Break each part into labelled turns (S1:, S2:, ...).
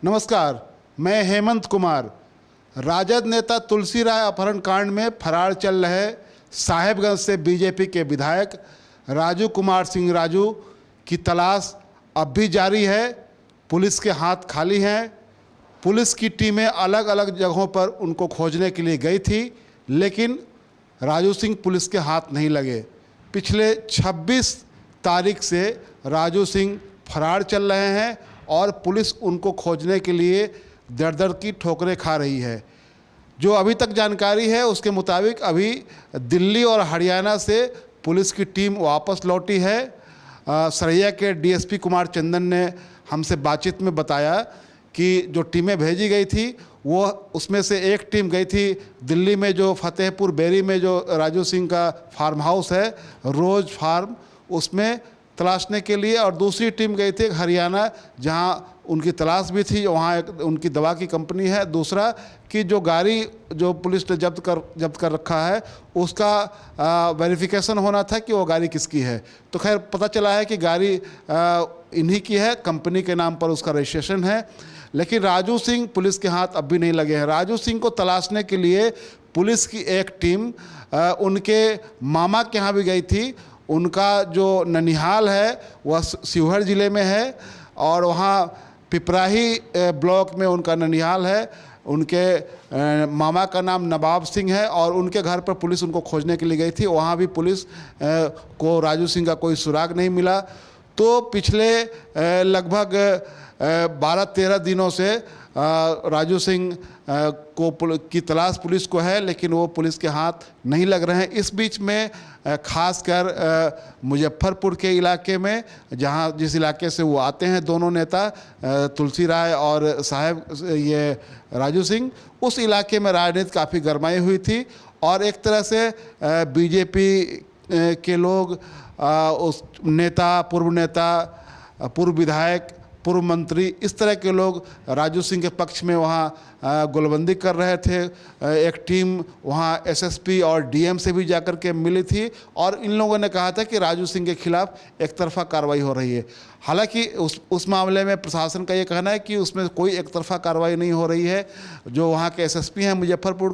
S1: नमस्कार, मैं हेमंत कुमार। राजद नेता तुलसी राय अपहरण कांड में फरार चल रहे साहेबगंज से बीजेपी के विधायक राजू कुमार सिंह राजू की तलाश अब भी जारी है। पुलिस के हाथ खाली हैं। पुलिस की टीमें अलग अलग जगहों पर उनको खोजने के लिए गई थी, लेकिन राजू सिंह पुलिस के हाथ नहीं लगे। पिछले 26 तारीख से राजू सिंह फरार चल रहे हैं और पुलिस उनको खोजने के लिए दर दर की ठोकरें खा रही है। जो अभी तक जानकारी है उसके मुताबिक अभी दिल्ली और हरियाणा से पुलिस की टीम वापस लौटी है। सरैया के डीएसपी कुमार चंदन ने हमसे बातचीत में बताया कि जो टीमें भेजी गई थी वो उसमें से एक टीम गई थी दिल्ली में, जो फतेहपुर बेरी में जो राजू सिंह का फार्म हाउस है, रोज़ फार्म, उसमें तलाशने के लिए, और दूसरी टीम गई थी हरियाणा जहां उनकी तलाश भी थी, वहाँ एक उनकी दवा की कंपनी है। दूसरा कि जो गाड़ी जो पुलिस ने जब्त कर रखा है उसका वेरिफिकेशन होना था कि वो गाड़ी किसकी है। तो खैर पता चला है कि गाड़ी इन्हीं की है, कंपनी के नाम पर उसका रजिस्ट्रेशन है। लेकिन राजू सिंह पुलिस के हाथ अब भी नहीं लगे हैं। राजू सिंह को तलाशने के लिए पुलिस की एक टीम उनके मामा के यहाँ भी गई थी। उनका जो ननिहाल है वह शिवहर ज़िले में है और वहाँ पिपराही ब्लॉक में उनका ननिहाल है। उनके मामा का नाम नवाब सिंह है और उनके घर पर पुलिस उनको खोजने के लिए गई थी। वहाँ भी पुलिस को राजू सिंह का कोई सुराग नहीं मिला। तो पिछले लगभग 12-13 दिनों से राजू सिंह की तलाश पुलिस को है, लेकिन वो पुलिस के हाथ नहीं लग रहे हैं। इस बीच में खासकर मुजफ्फरपुर के इलाके में, जहां जिस इलाके से वो आते हैं दोनों नेता, तुलसी राय और साहब ये राजू सिंह, उस इलाके में राजनीति काफ़ी गरमाई हुई थी और एक तरह से बीजेपी के लोग, उस नेता, पूर्व विधायक, पूर्व मंत्री, इस तरह के लोग राजू सिंह के पक्ष में वहाँ गोलबंदी कर रहे थे। एक टीम वहाँ एसएसपी और डीएम से भी जाकर के मिली थी और इन लोगों ने कहा था कि राजू सिंह के खिलाफ एक तरफा कार्रवाई हो रही है। हालांकि उस मामले में प्रशासन का ये कहना है कि उसमें कोई एक तरफा कार्रवाई नहीं हो रही है। जो वहाँ के एसएसपी हैं मुजफ्फरपुर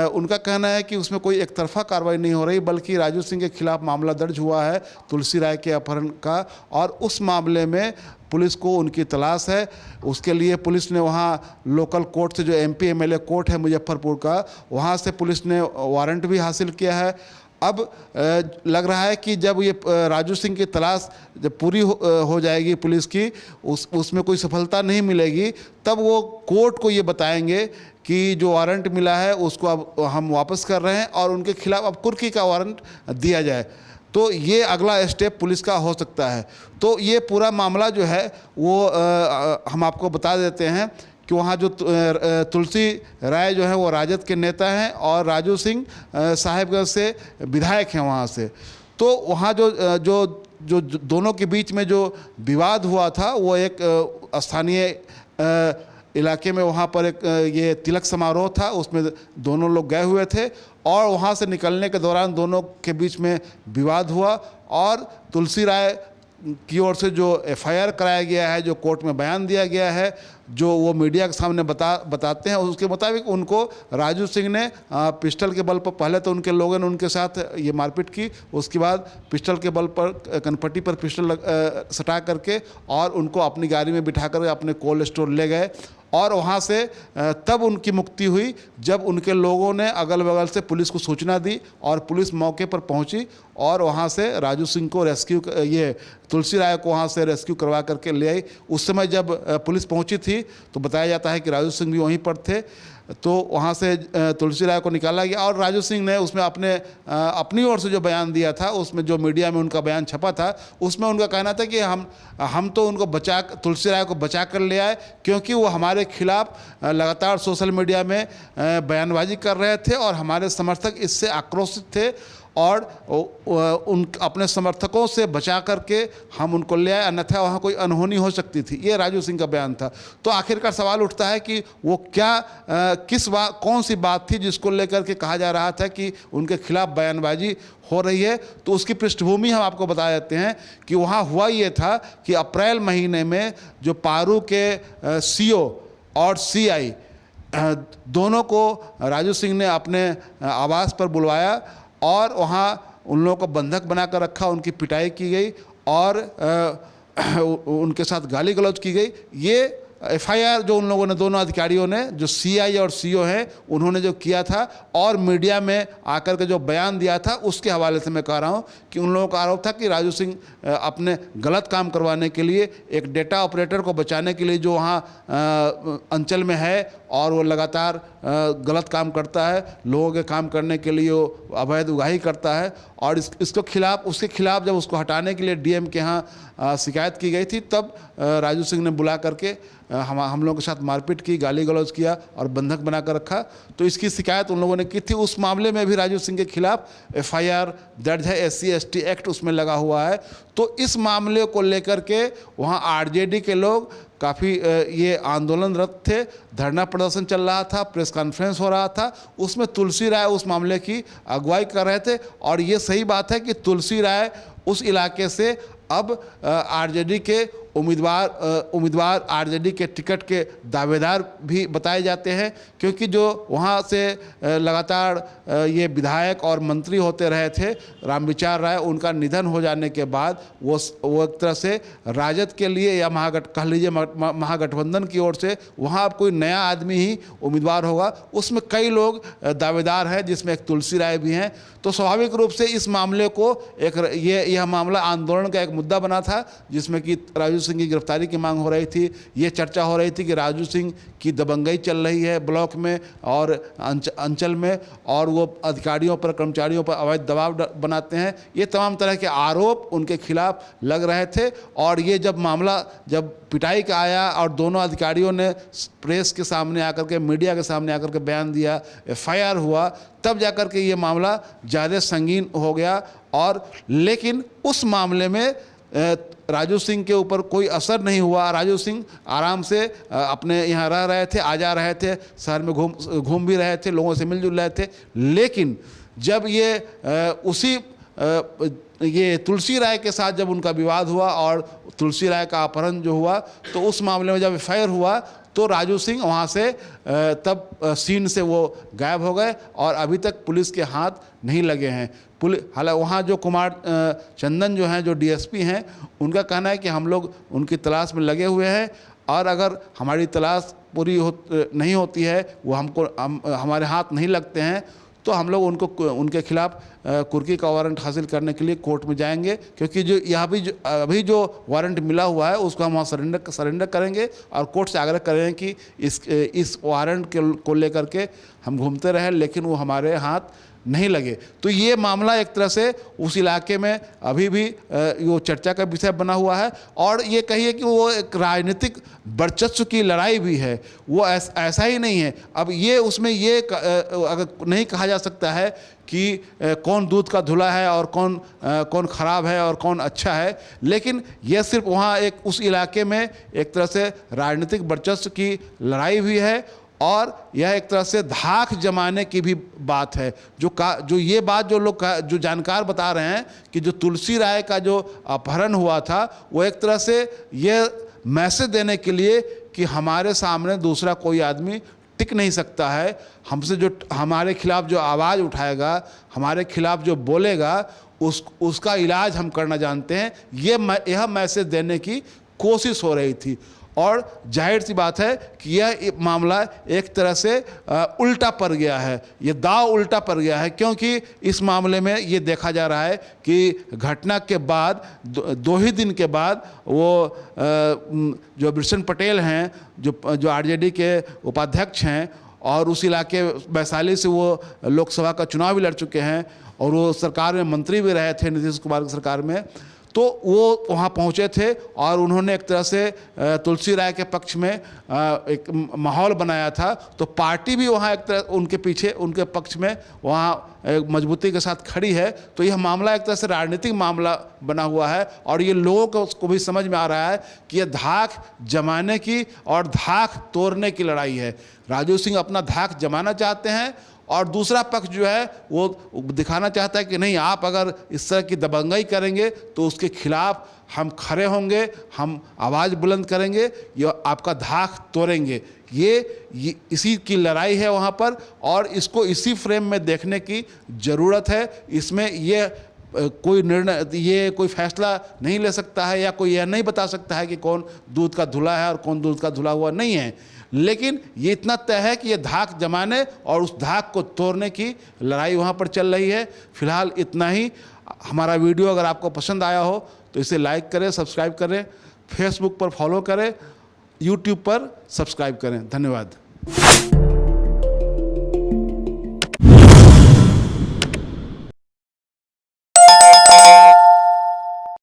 S1: उनका कहना है कि उसमें कोई एक तरफा कार्रवाई नहीं हो रही, बल्कि राजू सिंह के खिलाफ मामला दर्ज हुआ है तुलसी राय के अपहरण का, और उस मामले में पुलिस को उनकी तलाश है। उसके लिए पुलिस ने वहाँ लोकल कोर्ट से, जो एमपी एमएलए कोर्ट है मुजफ्फरपुर का, वहाँ से पुलिस ने वारंट भी हासिल किया है। अब लग रहा है कि जब ये राजू सिंह की तलाश जब पूरी हो जाएगी पुलिस की, उसमें कोई सफलता नहीं मिलेगी, तब वो कोर्ट को ये बताएंगे कि जो वारंट मिला है उसको अब हम वापस कर रहे हैं और उनके खिलाफ अब कुर्की का वारंट दिया जाए। तो ये अगला स्टेप पुलिस का हो सकता है। तो ये पूरा मामला जो है वो हम आपको बता देते हैं कि वहाँ जो तुलसी राय जो है वो राजद के नेता हैं और राजू सिंह साहेबगंज से विधायक हैं वहाँ से। तो वहाँ जो दोनों के बीच में जो विवाद हुआ था वो एक स्थानीय इलाके में, वहाँ पर एक ये तिलक समारोह था, उसमें दोनों लोग गए हुए थे और वहाँ से निकलने के दौरान दोनों के बीच में विवाद हुआ और तुलसी राय की ओर से जो एफआईआर कराया गया है, जो कोर्ट में बयान दिया गया है, जो वो मीडिया के सामने बताते हैं, उसके मुताबिक उनको राजू सिंह ने पिस्टल के बल पर, पहले तो उनके लोगों ने उनके साथ ये मारपीट की, उसके बाद पिस्टल के बल पर कनपट्टी पर पिस्टल सटा करके और उनको अपनी गाड़ी में बिठा कर अपने कोल्ड स्टोर ले गए और वहाँ से तब उनकी मुक्ति हुई जब उनके लोगों ने अगल बगल से पुलिस को सूचना दी और पुलिस मौके पर पहुँची और वहाँ से राजू सिंह को रेस्क्यू, ये तुलसी राय को वहाँ से रेस्क्यू करवा करके ले आई। उस समय जब पुलिस पहुँची थी तो बताया जाता है कि राजू सिंह भी वहीं पर थे। तो वहाँ से तुलसी राय को निकाला गया और राजू सिंह ने उसमें अपनी ओर से जो बयान दिया था, उसमें जो मीडिया में उनका बयान छपा था, उसमें उनका कहना था कि हम तो उनको तुलसी राय को बचा कर ले आए क्योंकि वो हमारे खिलाफ लगातार सोशल मीडिया में बयानबाजी कर रहे थे और हमारे समर्थक इससे आक्रोशित थे और उन अपने समर्थकों से बचा करके हम उनको ले आए, अन्यथा वहाँ कोई अनहोनी हो सकती थी। ये राजू सिंह का बयान था। तो आखिरकार सवाल उठता है कि वो क्या किस बात, कौन सी बात थी जिसको लेकर के कहा जा रहा था कि उनके खिलाफ बयानबाजी हो रही है। तो उसकी पृष्ठभूमि हम आपको बता देते हैं कि वहाँ हुआ ये था कि अप्रैल महीने में जो पारू के सीओ और सीआई दोनों को राजू सिंह ने अपने आवास पर बुलवाया और वहाँ उन लोगों को बंधक बनाकर रखा, उनकी पिटाई की गई और उनके साथ गाली गलौज की गई। ये एफआईआर जो उन लोगों ने, दोनों अधिकारियों ने, जो सीआई और सीओ हैं, उन्होंने जो किया था और मीडिया में आकर के जो बयान दिया था, उसके हवाले से मैं कह रहा हूं कि उन लोगों का आरोप था कि राजू सिंह अपने गलत काम करवाने के लिए, एक डेटा ऑपरेटर को बचाने के लिए जो वहाँ अंचल में है और वो लगातार गलत काम करता है, लोगों के काम करने के लिए वो अवैध उगाही करता है और उसके खिलाफ जब उसको हटाने के लिए डीएम के यहाँ शिकायत की गई थी, तब राजू सिंह ने बुला करके हम लोगों के साथ मारपीट की, गाली गलौज किया और बंधक बनाकर रखा। तो इसकी शिकायत उन लोगों ने की थी। उस मामले में भी राजू सिंह के खिलाफ एफआईआर दर्ज है, SC/ST एक्ट उसमें लगा हुआ है। तो इस मामले को लेकर के वहाँ आरजेडी के लोग काफ़ी ये आंदोलनरत थे, धरना प्रदर्शन चल रहा था, प्रेस कॉन्फ्रेंस हो रहा था, उसमें तुलसी राय उस मामले की अगुवाई कर रहे थे। और ये सही बात है कि तुलसी राय उस इलाके से अब आरजेडी के उम्मीदवार आरजेडी के टिकट के दावेदार भी बताए जाते हैं, क्योंकि जो वहाँ से लगातार ये विधायक और मंत्री होते रहे थे रामविचार राय, उनका निधन हो जाने के बाद वो एक तरह से राजद के लिए या कह लीजिए महागठबंधन की ओर से वहाँ अब कोई नया आदमी ही उम्मीदवार होगा। उसमें कई लोग दावेदार हैं, जिसमें एक तुलसी राय भी हैं। तो स्वाभाविक रूप से इस मामले को यह मामला आंदोलन का एक मुद्दा बना था, जिसमें कि राजू सिंह की गिरफ्तारी की मांग हो रही थी। ये चर्चा हो रही थी कि राजू सिंह की दबंगई चल रही है ब्लॉक में और अंचल में, और वो अधिकारियों पर, कर्मचारियों पर अवैध दबाव बनाते हैं। ये तमाम तरह के आरोप उनके खिलाफ लग रहे थे। और ये जब मामला जब पिटाई का आया और दोनों अधिकारियों ने प्रेस के सामने आकर के, मीडिया के सामने आकर के बयान दिया, एफआईआर हुआ, तब जाकर के ये मामला ज़्यादा संगीन हो गया। और लेकिन उस मामले में राजू सिंह के ऊपर कोई असर नहीं हुआ। राजू सिंह आराम से अपने यहाँ रह रहे थे, आ जा रहे थे, शहर में घूम भी रहे थे, लोगों से मिलजुल रहे थे। लेकिन जब ये तुलसी राय के साथ जब उनका विवाद हुआ और तुलसी राय का अपहरण जो हुआ, तो उस मामले में जब एफआईआर हुआ तो राजू सिंह वहाँ से तब सीन से वो गायब हो गए और अभी तक पुलिस के हाथ नहीं लगे हैं। हालांकि वहाँ जो कुमार चंदन जो हैं, जो डीएसपी हैं, उनका कहना है कि हम लोग उनकी तलाश में लगे हुए हैं और अगर हमारी तलाश पूरी नहीं होती है, वो हमारे हाथ नहीं लगते हैं, तो हम लोग उनके खिलाफ कुर्की का वारंट हासिल करने के लिए कोर्ट में जाएंगे। क्योंकि अभी जो वारंट मिला हुआ है उसको हम वहाँ सरेंडर करेंगे और कोर्ट से आग्रह करेंगे कि इस वारंट को लेकर के हम घूमते रहे, लेकिन वो हमारे हाथ नहीं लगे। तो ये मामला एक तरह से उस इलाके में अभी भी वो चर्चा का विषय बना हुआ है। और ये कहिए कि वो एक राजनीतिक वर्चस्व की लड़ाई भी है, वो ऐसा ही नहीं है। अब ये उसमें ये अगर नहीं कहा जा सकता है कि कौन दूध का धुला है और कौन ख़राब है और कौन अच्छा है, लेकिन यह सिर्फ वहाँ उस इलाके में एक तरह से राजनीतिक वर्चस्व की लड़ाई भी है और यह एक तरह से धाक जमाने की भी बात है। जो ये बात जो जानकार बता रहे हैं कि जो तुलसी राय का जो अपहरण हुआ था, वो एक तरह से ये मैसेज देने के लिए कि हमारे सामने दूसरा कोई आदमी टिक नहीं सकता है, हमसे जो हमारे खिलाफ जो आवाज़ उठाएगा, हमारे खिलाफ जो बोलेगा, उसका इलाज हम करना जानते हैं। यह मैसेज देने की कोशिश हो रही थी। और जाहिर सी बात है कि यह मामला एक तरह से उल्टा पड़ गया है, ये दाव उल्टा पड़ गया है। क्योंकि इस मामले में ये देखा जा रहा है कि घटना के बाद दो ही दिन के बाद वो जो बिशन पटेल हैं, जो आरजेडी के उपाध्यक्ष हैं और उस इलाके वैशाली से वो लोकसभा का चुनाव भी लड़ चुके हैं और वो सरकार में मंत्री भी रहे थे नीतीश कुमार की सरकार में, तो वो वहाँ पहुँचे थे और उन्होंने एक तरह से तुलसी राय के पक्ष में एक माहौल बनाया था। तो पार्टी भी वहाँ एक तरह उनके पीछे, उनके पक्ष में वहाँ मजबूती के साथ खड़ी है। तो यह मामला एक तरह से राजनीतिक मामला बना हुआ है और ये लोगों को उसको भी समझ में आ रहा है कि यह धाक जमाने की और धाक तोड़ने की लड़ाई है। राजू सिंह अपना धाक जमाना चाहते हैं और दूसरा पक्ष जो है वो दिखाना चाहता है कि नहीं, आप अगर इस तरह की दबंगई करेंगे तो उसके खिलाफ हम खड़े होंगे, हम आवाज़ बुलंद करेंगे, ये आपका धाक तोड़ेंगे। ये इसी की लड़ाई है वहाँ पर और इसको इसी फ्रेम में देखने की ज़रूरत है। इसमें ये कोई निर्णय, ये कोई फैसला नहीं ले सकता है या कोई यह नहीं बता सकता है कि कौन दूध का धुला है और कौन दूध का धुला हुआ नहीं है। लेकिन ये इतना तय है कि ये धाक जमाने और उस धाक को तोड़ने की लड़ाई वहाँ पर चल रही है। फिलहाल इतना ही। हमारा वीडियो अगर आपको पसंद आया हो तो इसे लाइक करें, सब्सक्राइब करें, फेसबुक पर फॉलो करें, यूट्यूब पर सब्सक्राइब करें। धन्यवाद।